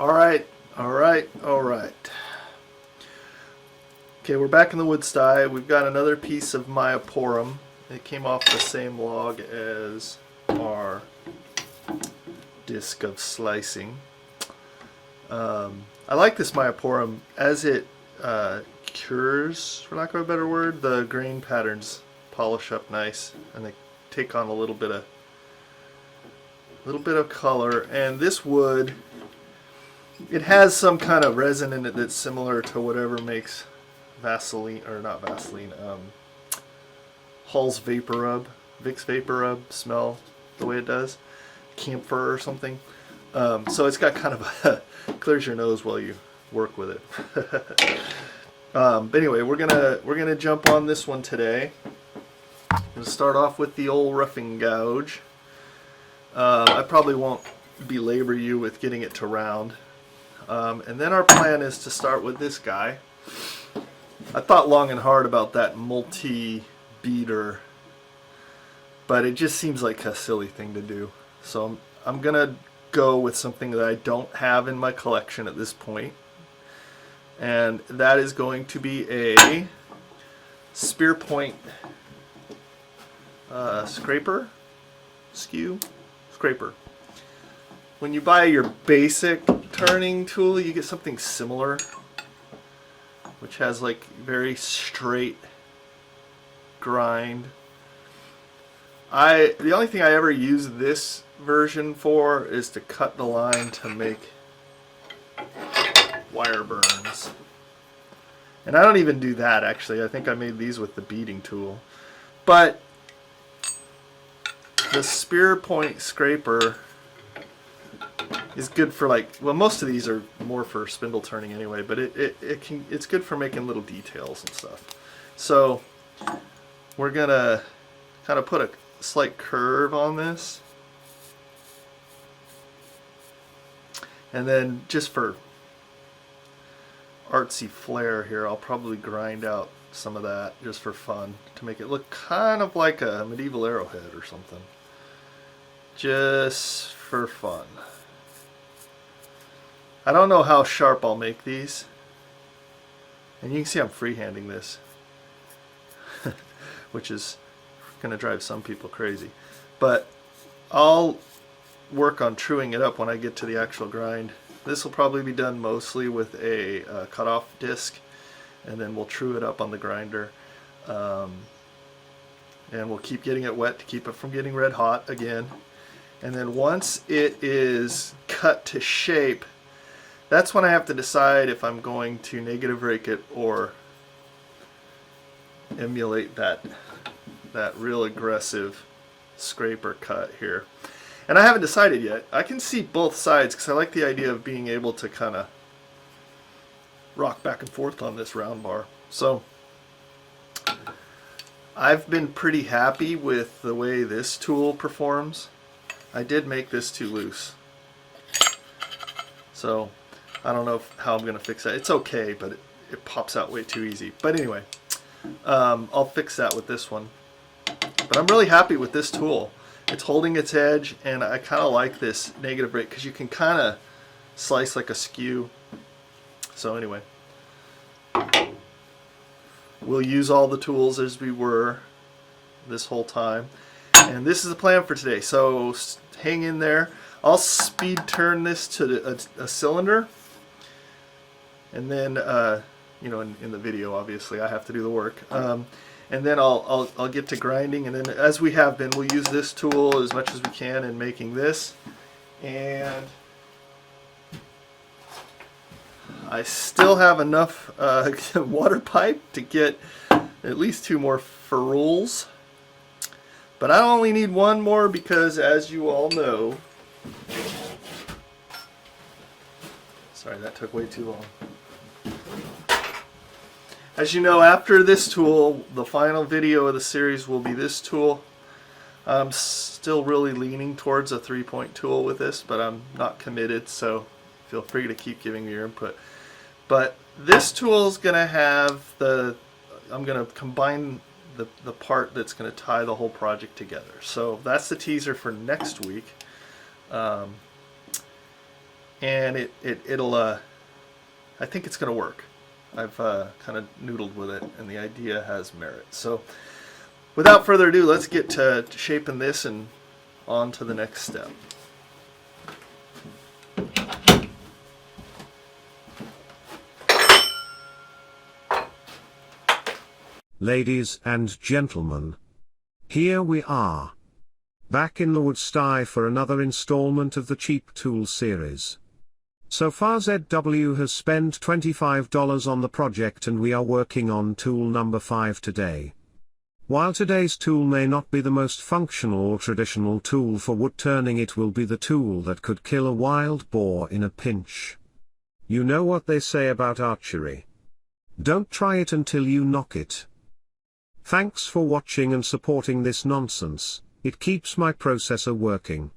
Alright. Okay, we're back in the Woodsty. We've got another piece of Myoporum. It came off the same log as our disc of slicing. I like this Myoporum as it cures, for lack of a better word. The grain patterns polish up nice and they take on a little bit of color. And this wood, it has some kind of resin in it that's similar to whatever makes Vaseline, or not Vaseline, Hall's Vapor Rub, Vicks Vapor Rub smell the way it does, camphor or something. So it's got kind of a clears your nose while you work with it. But anyway, we're gonna jump on this one today. I'm gonna start off with the old roughing gouge. I probably won't belabor you with getting it to round. And then our plan is to start with this guy. I thought long and hard about that multi-beater, but it just seems like a silly thing to do. So I'm gonna go with something that I don't have in my collection at this point, and that is going to be a spear point scraper. When you buy your basic turning tool, you get something similar, which has like very straight grind. The only thing I ever use this version for is to cut the line to make wire burns. And I don't even do that actually. I think I made these with the beading tool. But the spear point scraper is good for, like, well, most of these are more for spindle turning anyway, but it's good for making little details and stuff. So we're gonna kind of put a slight curve on this, and then just for artsy flair here, I'll probably grind out some of that just for fun to make it look kind of like a medieval arrowhead or something, just for fun. I don't know how sharp I'll make these, and you can see I'm freehanding this, which is going to drive some people crazy, but I'll work on truing it up when I get to the actual grind. This will probably be done mostly with a cutoff disc, and then we'll true it up on the grinder, and we'll keep getting it wet to keep it from getting red hot again. And then once it is cut to shape, that's when I have to decide if I'm going to negative rake it or emulate that real aggressive scraper cut here. And I haven't decided yet. I can see both sides because I like the idea of being able to kind of rock back and forth on this round bar. So I've been pretty happy with the way this tool performs. I did make this too loose, so I don't know how I'm going to fix that. It's okay, but it pops out way too easy. But anyway, I'll fix that with this one. But I'm really happy with this tool. It's holding its edge, and I kind of like this negative rake because you can kind of slice like a skew. So anyway, we'll use all the tools as we were this whole time. And this is the plan for today. So hang in there. I'll speed turn this to a cylinder. And then, you know, in the video, obviously, I have to do the work. And then I'll get to grinding, and then as we have been, we'll use this tool as much as we can in making this. And I still have enough water pipe to get at least 2 more ferrules. But I only need 1 more because, as you all know, sorry, that took way too long. As you know, after this tool, the final video of the series will be this tool. I'm still really leaning towards a 3-point tool with this, but I'm not committed, so feel free to keep giving me your input. But this tool is going to have I'm going to combine the part that's going to tie the whole project together. So that's the teaser for next week. and it'll I think it's going to work. I've kind of noodled with it, and the idea has merit. So without further ado, let's get to shaping this and on to the next step. Ladies and gentlemen, here we are, back in the Woodsty for another installment of the Cheap Tool series. So far ZW has spent $25 on the project, and we are working on tool number 5 today. While today's tool may not be the most functional or traditional tool for wood turning, it will be the tool that could kill a wild boar in a pinch. You know what they say about archery. Don't try it until you knock it. Thanks for watching and supporting this nonsense. It keeps my processor working.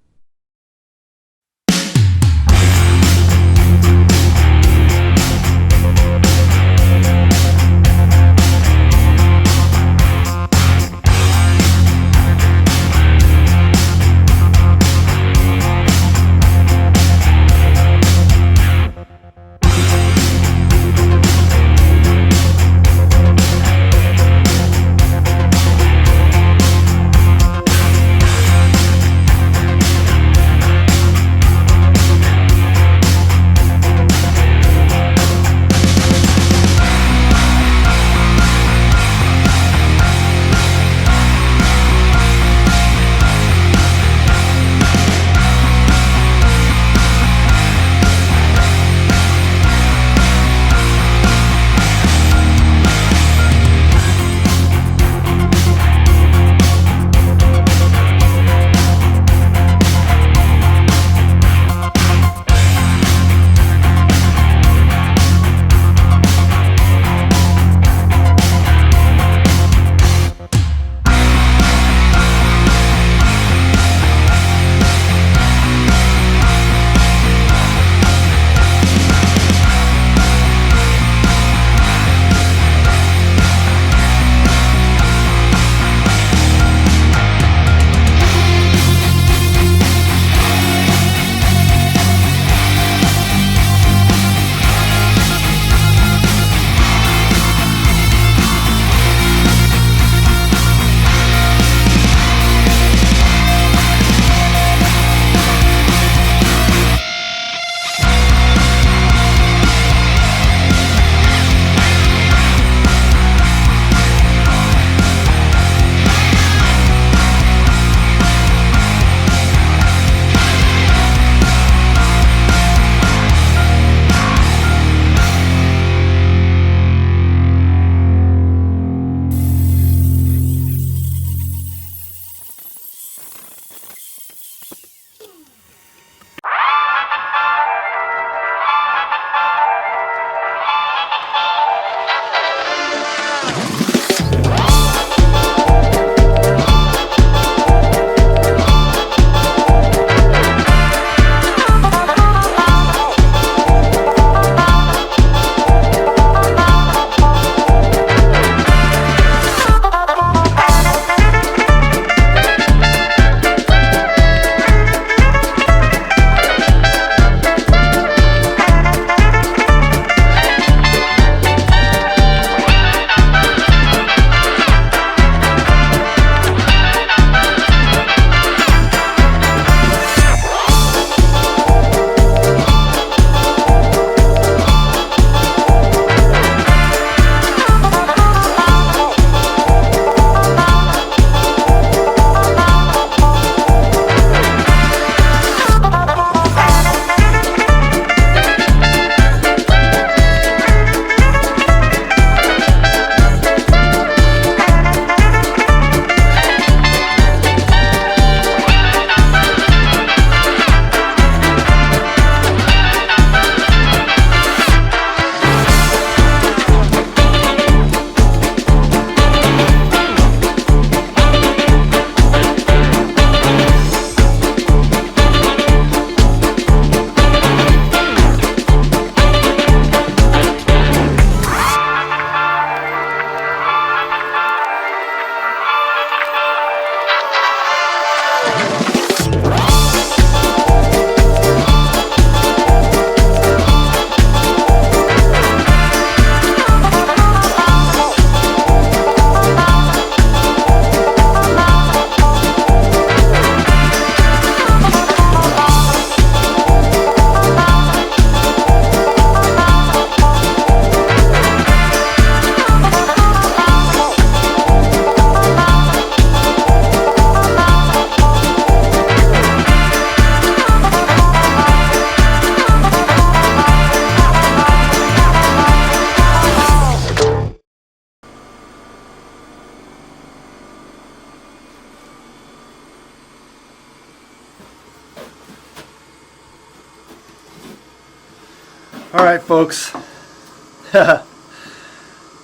Alright, folks.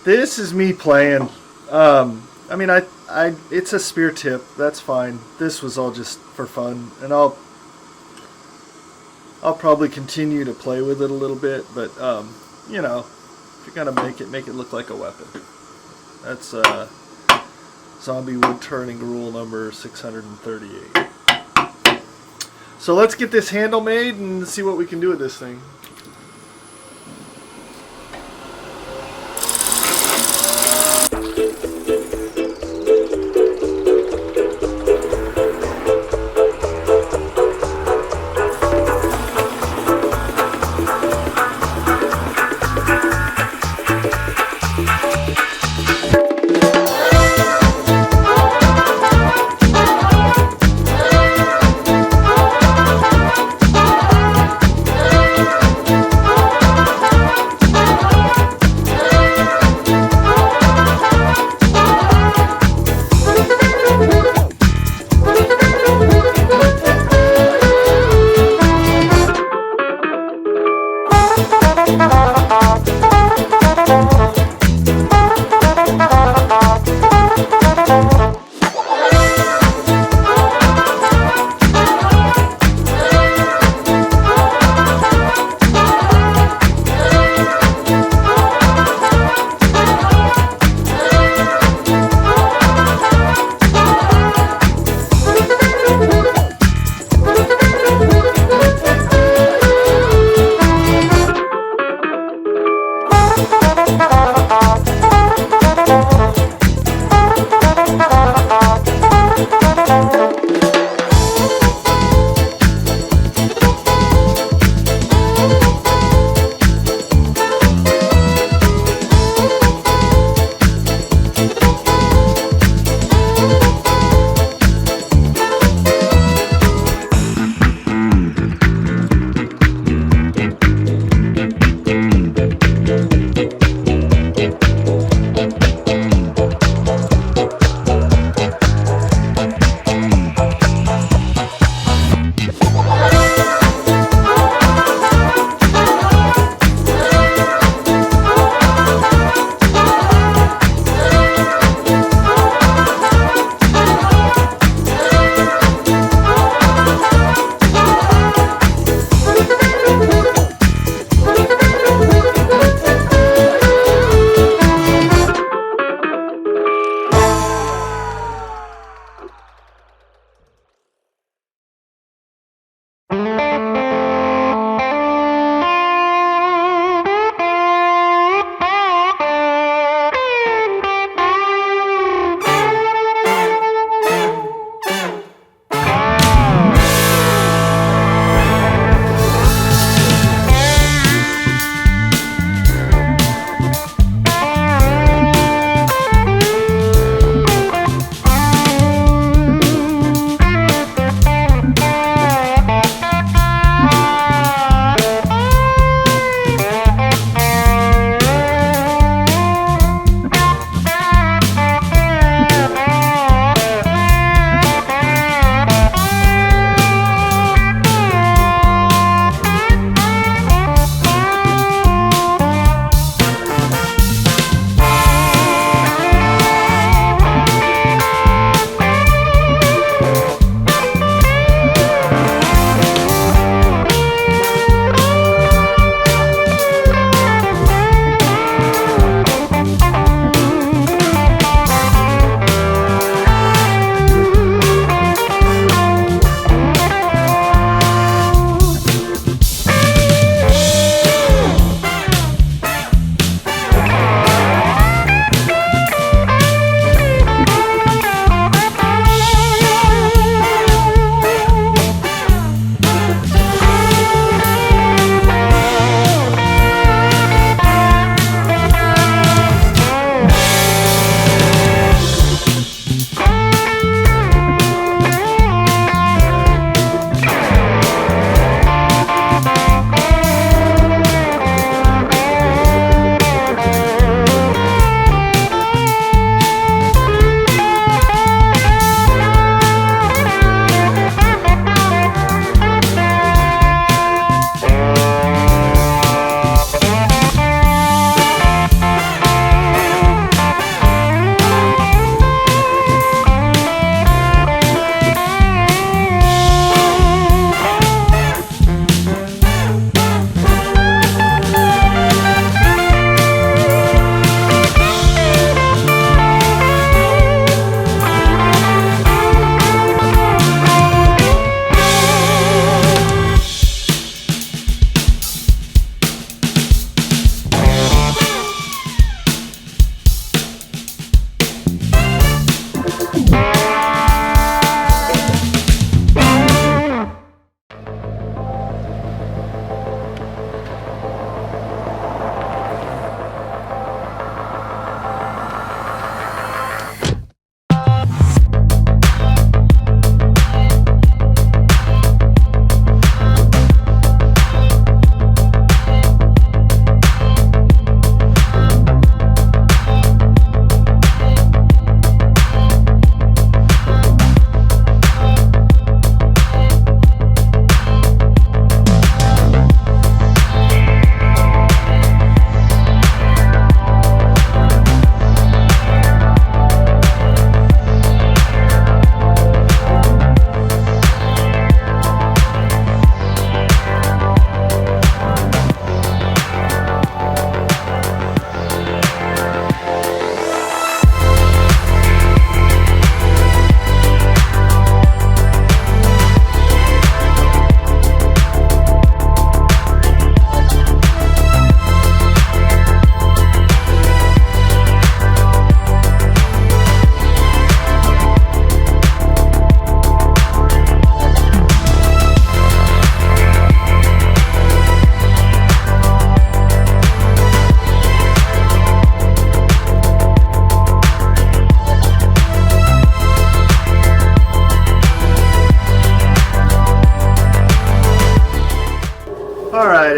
This is me playing. I mean, it's a spear tip. That's fine. This was all just for fun, and I'll probably continue to play with it a little bit. But you know, if you're gonna make it look like a weapon. That's Zombie Woodturning rule number 638. So let's get this handle made and see what we can do with this thing.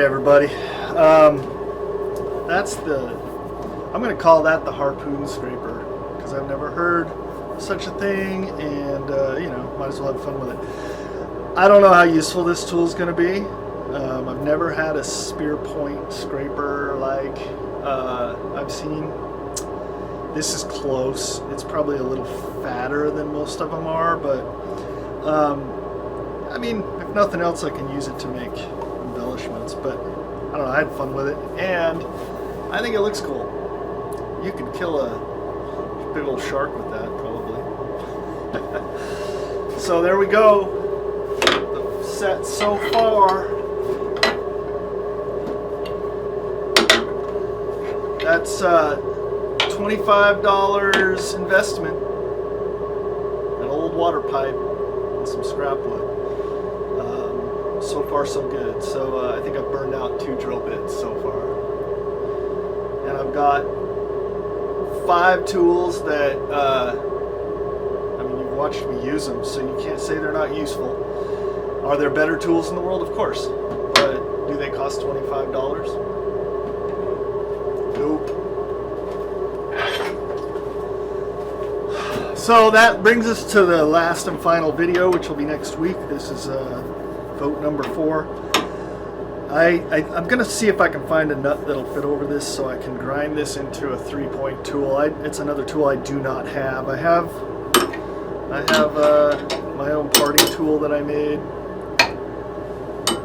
everybody. That's I'm going to call that the Harpoon Scraper, because I've never heard such a thing, and might as well have fun with it. I don't know how useful this tool is going to be. I've never had a spear point scraper like I've seen. This is close. It's probably a little fatter than most of them are, but I mean, if nothing else, I can use it to make embellishments. But I don't know, I had fun with it, and I think it looks cool. You could kill a big old shark with that, probably. So there we go. The set so far. That's $25 investment. An old water pipe and some scrap wood. So far so good. So I think I've burned out 2 drill bits so far. And I've got 5 tools that, I mean, you've watched me use them, so you can't say they're not useful. Are there better tools in the world? Of course. But do they cost $25? Nope. So that brings us to the last and final video, which will be next week. This is vote number 4. I'm going to see if I can find a nut that'll fit over this so I can grind this into a 3-point tool. It's another tool I do not have. I have my own parting tool that I made.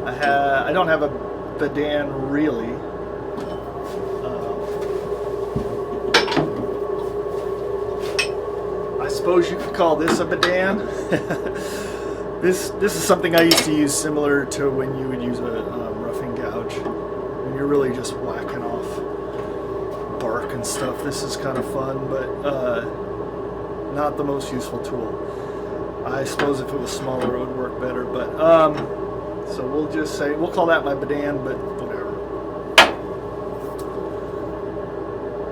I don't have a Badan really. I suppose you could call this a Badan. This is something I used to use similar to when you would use a roughing gouge. When you're really just whacking off bark and stuff. This is kind of fun, but not the most useful tool. I suppose if it was smaller it would work better, but so we'll just say, we'll call that my Badan, but whatever.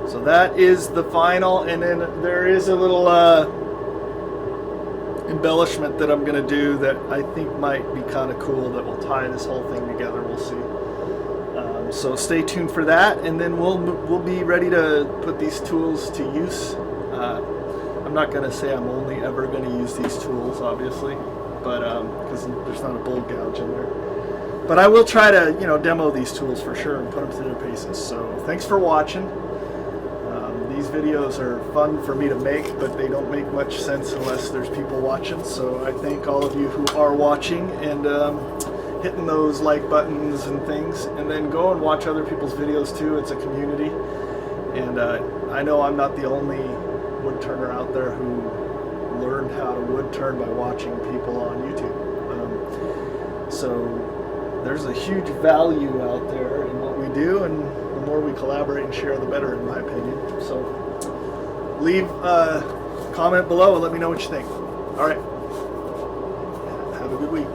So that is the final, and then there is a little embellishment that I'm going to do that I think might be kind of cool that will tie this whole thing together. We'll see. So stay tuned for that, and then we'll be ready to put these tools to use. I'm not going to say I'm only ever going to use these tools, obviously, but because there's not a bull gouge in there. But I will try to demo these tools for sure and put them through their paces. So thanks for watching. These videos are fun for me to make, but they don't make much sense unless there's people watching. So I thank all of you who are watching and hitting those like buttons and things. And then go and watch other people's videos too. It's a community. And I know I'm not the only woodturner out there who learned how to woodturn by watching people on YouTube. So there's a huge value out there in what we do, and the more we collaborate and share, the better, in my opinion. So leave a comment below and let me know what you think. All right. Have a good week.